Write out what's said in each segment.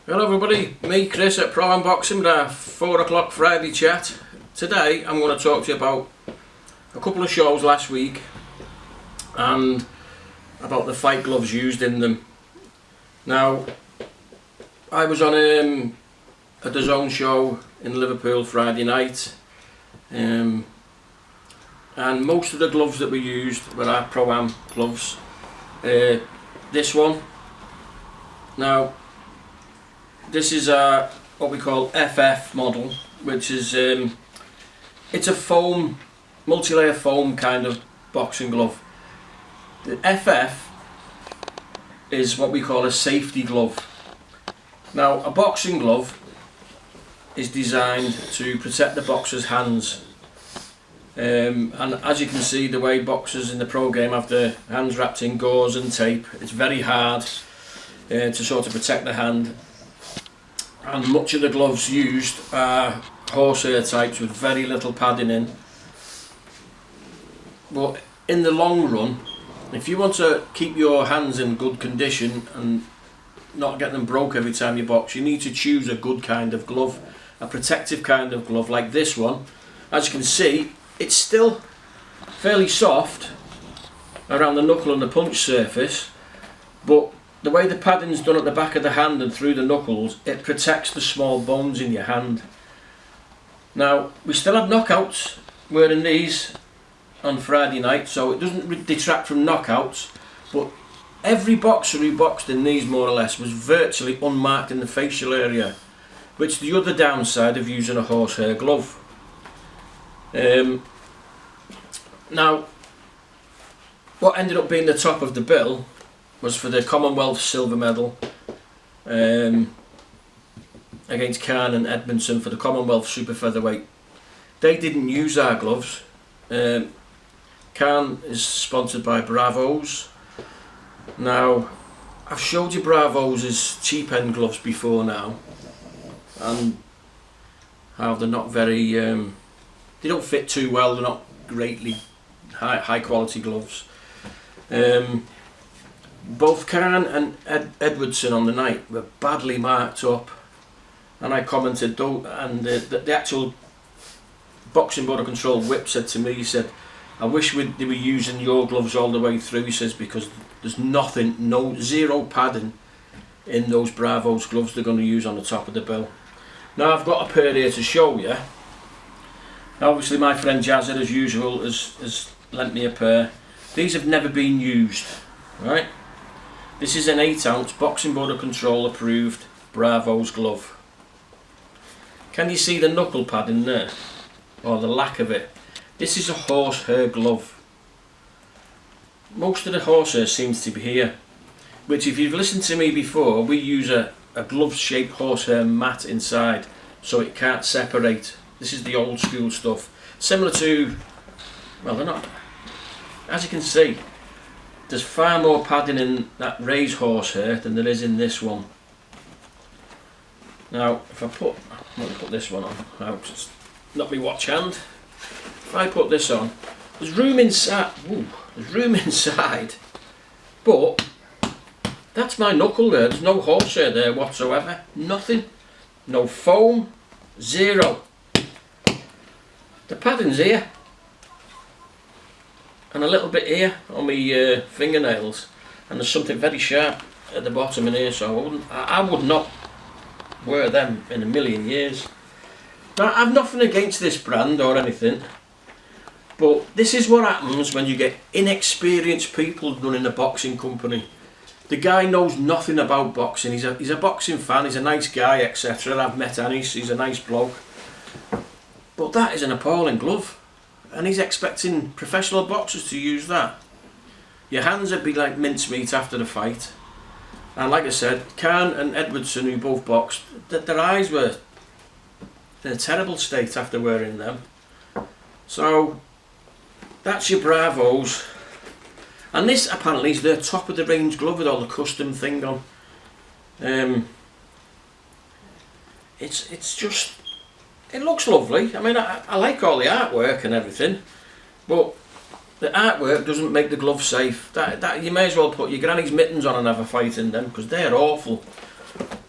Hello everybody, me Chris at Pro Unboxing with our 4 o'clock Friday chat. Today I'm going to talk to you about a couple of shows last week and about the fight gloves used in them. Now, I was on a DAZN show in Liverpool Friday night, and most of the gloves that we used were our Pro-Am gloves. This one. Now, this is what we call FF model, which is it's a foam, multi-layer foam kind of boxing glove. The FF is what we call a safety glove. Now, a boxing glove is designed to protect the boxer's hands, and as you can see, the way boxers in the pro game have their hands wrapped in gauze and tape, it's very hard to sort of protect the hand. And much of the gloves used are horsehair types with very little padding in. But in the long run, if you want to keep your hands in good condition and not get them broke every time you box, you need to choose a good kind of glove, a protective kind of glove like this one. As you can see, it's still fairly soft around the knuckle and the punch surface, but the way the padding is done at the back of the hand and through the knuckles, it protects the small bones in your hand. Now, we still had knockouts wearing these on Friday night, so it doesn't detract from knockouts, but every boxer who boxed in these more or less was virtually unmarked in the facial area, which is the other downside of using a horsehair glove. Now, what ended up being the top of the bill was for the Commonwealth silver medal against Khan and Edmondson for the Commonwealth super featherweight. They didn't use our gloves. Khan is sponsored by Bravos. Now, I've showed you Bravos as cheap end gloves before now, and how they're not very, they don't fit too well, they're not greatly high quality gloves. Both Khan and Edwardson on the night were badly marked up, and I commented though, and the actual Boxing Board of Control whip said to me, he said, I wish they were using your gloves all the way through, he says, because there's nothing, zero padding in those Bravos gloves they're going to use on the top of the bill. Now I've got a pair here to show you. Obviously my friend Jazzard, as usual, has lent me a pair. These have never been used, right? This is an 8-ounce Boxing Board of Control approved Bravos glove. Can you see the knuckle pad in there? Or the lack of it? This is a horsehair glove. Most of the horsehair seems to be here, which, if you've listened to me before, we use a glove shaped horsehair mat inside so it can't separate. This is the old school stuff. Similar to, well, they're not, as you can see, there's far more padding in that Ray's horsehair than there is in this one. Now, if I put, I'm going to put this one on, it's not my watch hand. If I put this on, there's room inside, there's room inside, but that's my knuckle there, there's no horsehair there whatsoever, nothing, no foam, zero. The padding's here, and a little bit here on my fingernails, and there's something very sharp at the bottom in here, so I would not wear them in a million years. Now, I've nothing against this brand or anything, but this is what happens when you get inexperienced people running a boxing company. The guy knows nothing about boxing, he's a boxing fan, he's a nice guy, etc. I've met Anis, he's a nice bloke, but that is an appalling glove. And he's expecting professional boxers to use that. Your hands would be like mincemeat after the fight. And like I said, Khan and Edwardson, who both boxed, their eyes were in a terrible state after wearing them. So, that's your Bravos. And this apparently is their top of the range glove with all the custom thing on. It's just, it looks lovely. I mean, I like all the artwork and everything, but the artwork doesn't make the glove safe. That you may as well put your granny's mittens on and have a fight in them, because they're awful.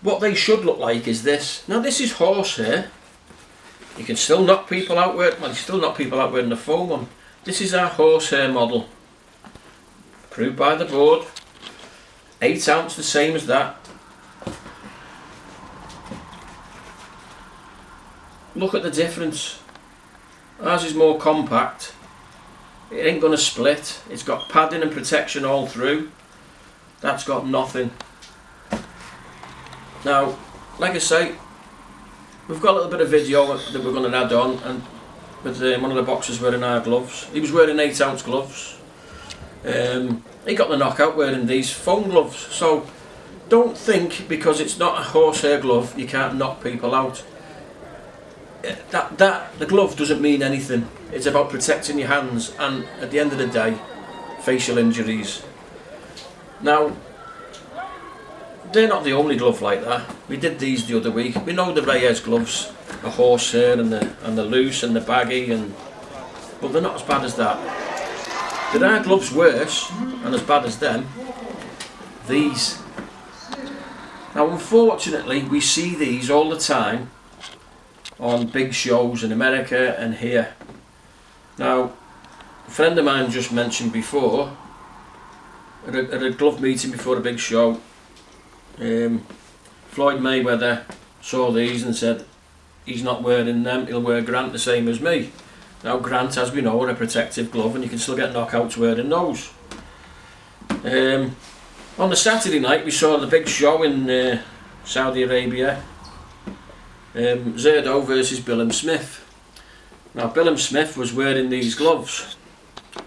what they should look like is this. Now this is horsehair. You can still knock people out with, well, you still knock people out wearing the foam one. This is our horsehair model. Approved by the board. 8 ounce, the same as that. Look at the difference. Ours is more compact. It ain't going to split. It's got padding and protection all through. That's got nothing. Now, like I say, we've got a little bit of video that we're going to add on, and with one of the boxers wearing our gloves. He was wearing 8 ounce gloves. He got the knockout wearing these foam gloves. So don't think because it's not a horsehair glove you can't knock people out. The glove doesn't mean anything. It's about protecting your hands and, at the end of the day, facial injuries. Now, they're not the only glove like that. We did these the other week. We know the Reyes gloves, the horsehair and the loose and the baggy, but they're not as bad as that. There are gloves worse and as bad as them. These. Now, unfortunately, we see these all the time on big shows in America and here. Now, a friend of mine just mentioned before, at a glove meeting before a big show, Floyd Mayweather saw these and said he's not wearing them, he'll wear Grant the same as me. Now Grant, as we know, are a protective glove and you can still get knockouts wearing those. On the Saturday night we saw the big show in Saudi Arabia, Zerdo versus Billam Smith. Now Billam Smith was wearing these gloves,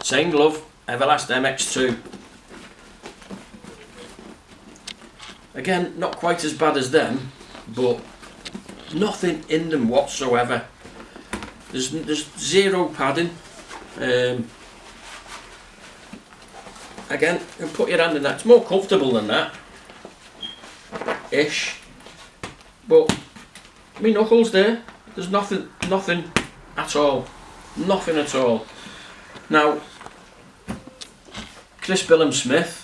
same glove, Everlast MX2. Again, not quite as bad as them, but nothing in them whatsoever. There's zero padding. Again, you can put your hand in that. It's more comfortable than that, ish. But my knuckles there. There's nothing at all. Nothing at all. Now, Chris Billam Smith.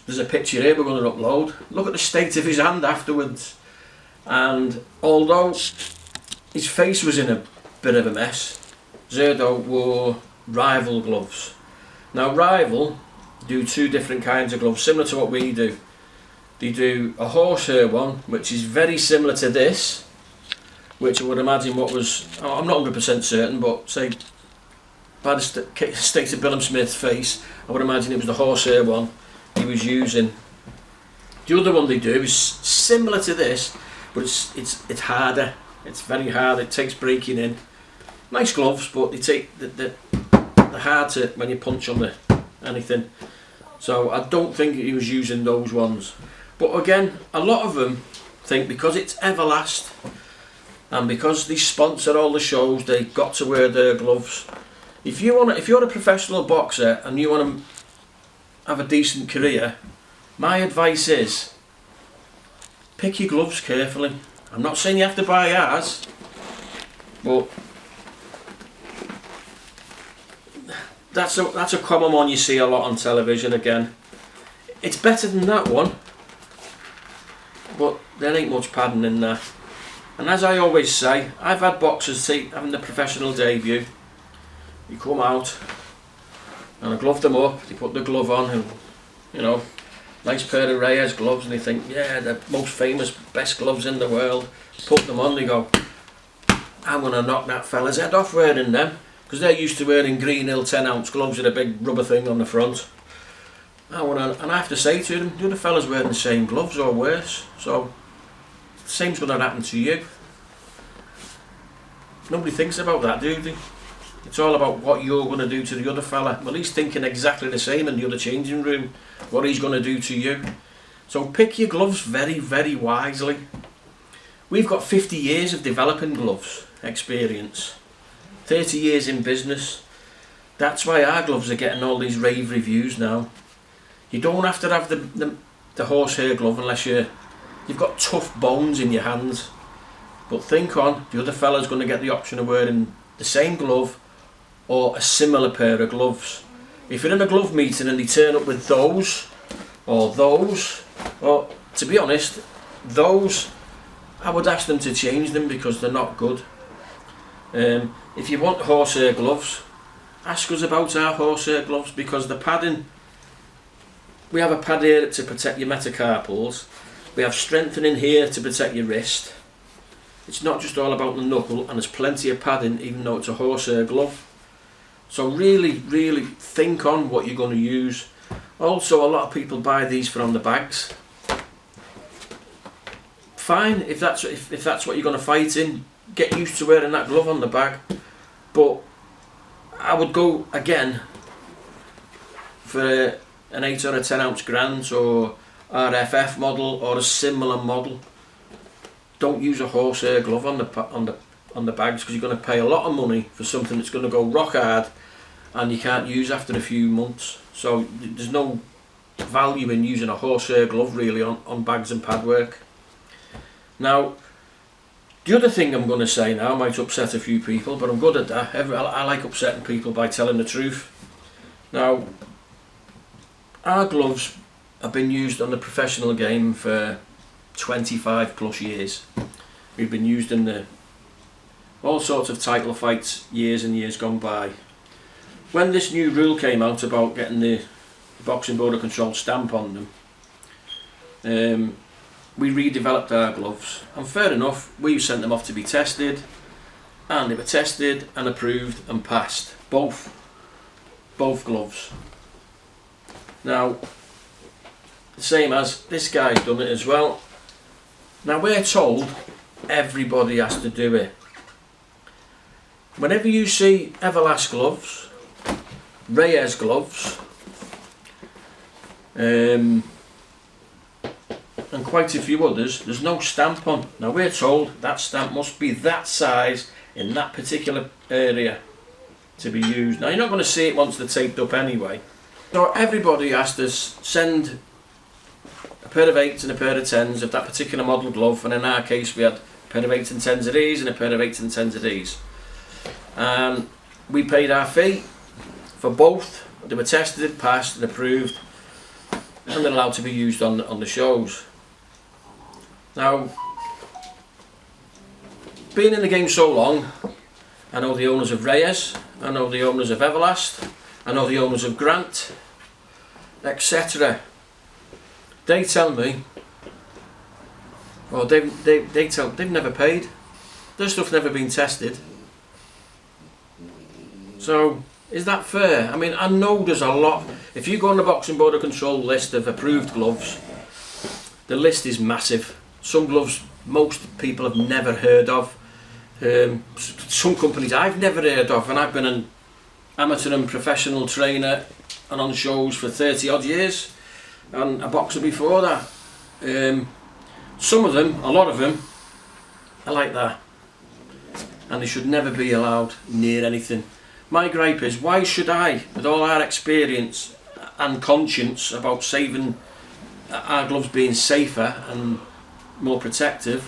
There's a picture here we're going to upload. Look at the state of his hand afterwards. And although his face was in a bit of a mess, Zerdo wore Rival gloves. Now Rival do 2 different kinds of gloves, similar to what we do. They do a horsehair one, which is very similar to this, which I would imagine what was, I'm not 100% certain, but say by the state of Billam Smith's face, I would imagine it was the horsehair one he was using. The other one they do is similar to this, but it's harder. It's very hard. It takes breaking in. Nice gloves, but they take the hard to when you punch on anything. So I don't think he was using those ones. But again, a lot of them think because it's Everlast and because they sponsor all the shows, they've got to wear their gloves. If you're a professional boxer and you want to have a decent career, my advice is pick your gloves carefully. I'm not saying you have to buy ours, but that's a common one you see a lot on television. Again, it's better than that one, but there ain't much padding in there. And as I always say, I've had boxers having the professional debut. You come out and I glove them up, they put the glove on and, you know, nice pair of Reyes gloves, and they think, yeah, the most famous, best gloves in the world. Put them on, they go, I'm going to knock that fella's head off wearing them, because they're used to wearing Green Hill 10 ounce gloves with a big rubber thing on the front. And I have to say to them, the other fella's wearing the same gloves or worse, so the same's going to happen to you. Nobody thinks about that, do they? It's all about what you're going to do to the other fella. Well, he's thinking exactly the same in the other changing room, what he's going to do to you. So pick your gloves very, very wisely. We've got 50 years of developing gloves experience, 30 years in business. That's why our gloves are getting all these rave reviews now. You don't have to have the horsehair glove unless you've got tough bones in your hands. But think on, the other fella's going to get the option of wearing the same glove or a similar pair of gloves. If you're in a glove meeting and they turn up with those or those, well, to be honest, those, I would ask them to change them because they're not good. If you want horsehair gloves, ask us about our horsehair gloves, because the padding, we have a pad here to protect your metacarpals, we have strengthening here to protect your wrist. It's not just all about the knuckle, and there's plenty of padding even though it's a horsehair glove. So really think on what you're going to use. Also, a lot of people buy these from the bags. Fine, if that's what you're going to fight in, get used to wearing that glove on the bag. But I would go again for an 8 or a 10 ounce Grant or RFF model or a similar model. Don't use a horsehair glove on the bags, because you're going to pay a lot of money for something that's going to go rock hard and you can't use after a few months. So there's no value in using a horsehair glove really on bags and pad work. Now, the other thing I'm going to say now might upset a few people, but I'm good at that. I like upsetting people by telling the truth. Now, our gloves have been used on the professional game for 25 plus years. We've been used in all sorts of title fights years and years gone by. When this new rule came out about getting the Boxing Board of Control stamp on them, we redeveloped our gloves, and fair enough, we sent them off to be tested, and they were tested and approved and passed, both gloves. Now, the same as this guy's done it as well. Now, we're told everybody has to do it. Whenever you see Everlast gloves, Reyes gloves, and quite a few others, there's no stamp on. Now, we're told that stamp must be that size in that particular area to be used. Now, you're not going to see it once they're taped up anyway. So everybody has to send a pair of 8s and a pair of 10s of that particular model glove, and in our case we had a pair of 8s and 10s of these and a pair of 8s and 10s of these. And we paid our fee for both. They were tested, passed and approved, and they're allowed to be used on the shows. Now, being in the game so long, I know the owners of Reyes, I know the owners of Everlast, I know the owners of Grant, etc. They tell me, well, they've never paid. Their stuff's never been tested. So, is that fair? I mean, I know there's a lot. If you go on the Boxing Board of Control list of approved gloves, the list is massive. Some gloves most people have never heard of. Some companies I've never heard of, and I've been an amateur and professional trainer and on shows for 30 odd years, and a boxer before that. Some of them, a lot of them, are like that, and they should never be allowed near anything. My gripe is, why should I, with all our experience and conscience about saving our gloves being safer and more protective,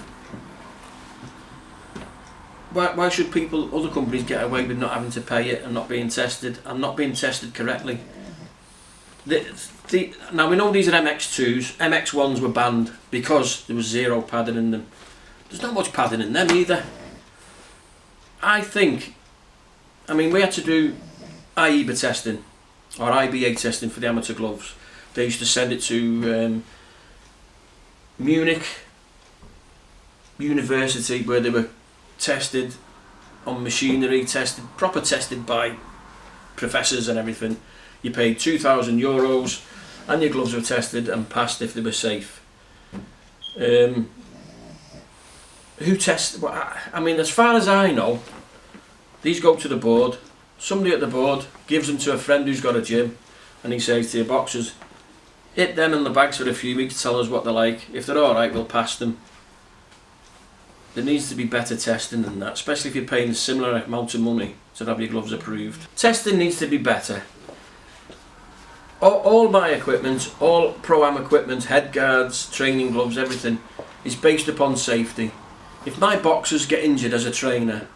why should other companies get away with not having to pay it and not being tested correctly? Now, we know these are MX2s. MX1s were banned because there was zero padding in them. There's not much padding in them either. I mean, we had to do IEBA testing or IBA testing for the amateur gloves. They used to send it to Munich University, where they were tested on machinery, proper tested by professors and everything. You paid €2,000 and your gloves were tested and passed if they were safe. Who tests? I mean, as far as I know, these go to the board. Somebody at the board gives them to a friend who's got a gym, and he says to your boxers, hit them in the bags for a few weeks, tell us what they're like. If they're alright, we'll pass them. There needs to be better testing than that, especially if you're paying a similar amount of money to have your gloves approved. Testing needs to be better. All my equipment, all Pro-Am equipment, head guards, training gloves, everything is based upon safety. If my boxers get injured as a trainer,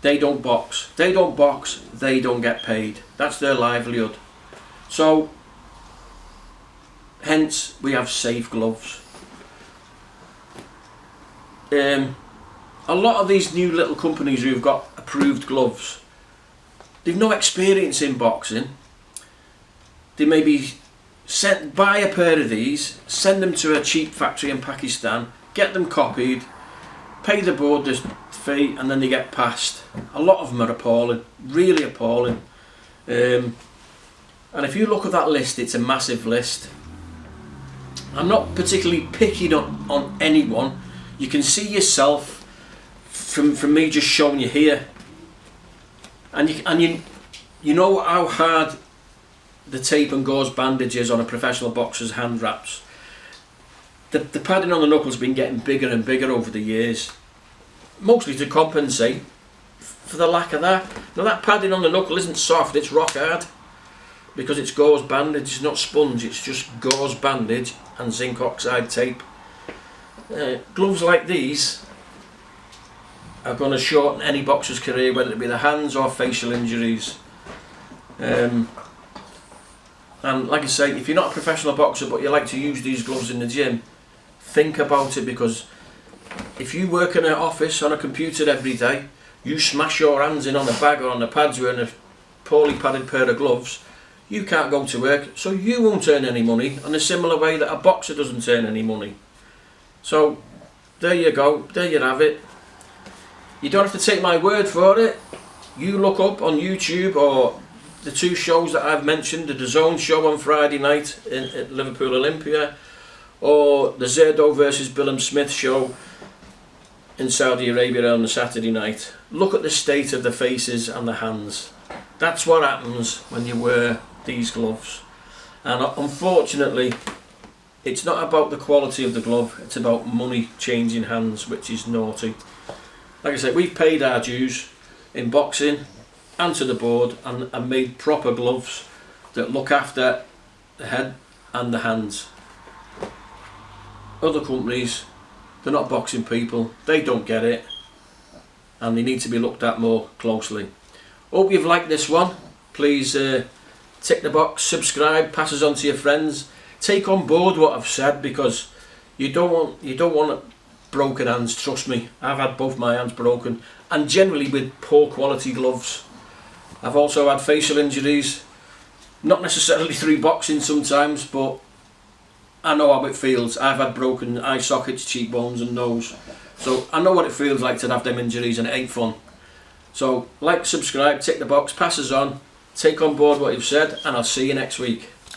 they don't box. They don't box, they don't get paid. That's their livelihood. So, hence we have safe gloves. a lot of these new little companies who've got approved gloves, they've no experience in boxing. They maybe buy a pair of these, send them to a cheap factory in Pakistan, get them copied, pay the board the fee, and then they get passed. A lot of them are appalling, really appalling. And if you look at that list, it's a massive list. I'm not particularly picking on anyone. You can see yourself from me just showing you here, and you know how hard the tape and gauze bandage is on a professional boxer's hand wraps. The padding on the knuckles has been getting bigger and bigger over the years, mostly to compensate for the lack of that. Now that padding on the knuckle isn't soft, it's rock hard, because it's gauze bandage, it's not sponge, it's just gauze bandage and zinc oxide tape. Gloves like these are going to shorten any boxer's career, whether it be the hands or facial injuries. And like I say, if you're not a professional boxer but you like to use these gloves in the gym, think about it, because if you work in an office on a computer every day, you smash your hands in on a bag or on the pads wearing a poorly padded pair of gloves, you can't go to work, so you won't earn any money, in a similar way that a boxer doesn't earn any money. So there you go, there you have it. You don't have to take my word for it. You look up on YouTube or the two shows that I've mentioned, the DAZN show on Friday night at Liverpool Olympia, or the Zerdo versus Billam Smith show in Saudi Arabia on the Saturday night. Look at the state of the faces and the hands. That's what happens when you wear these gloves. And unfortunately, it's not about the quality of the glove, it's about money changing hands, which is naughty. Like I said, we've paid our dues in boxing and to the board, and made proper gloves that look after the head and the hands. Other companies, they're not boxing people, they don't get it, and they need to be looked at more closely. Hope you've liked this one. Please tick the box, subscribe, pass us on to your friends. Take on board what I've said, because you don't want broken hands. Trust me, I've had both my hands broken, and generally with poor quality gloves. I've also had facial injuries, not necessarily through boxing sometimes, but I know how it feels. I've had broken eye sockets, cheekbones and nose, so I know what it feels like to have them injuries, and it ain't fun. So like, subscribe, tick the box, pass us on, take on board what you've said, and I'll see you next week.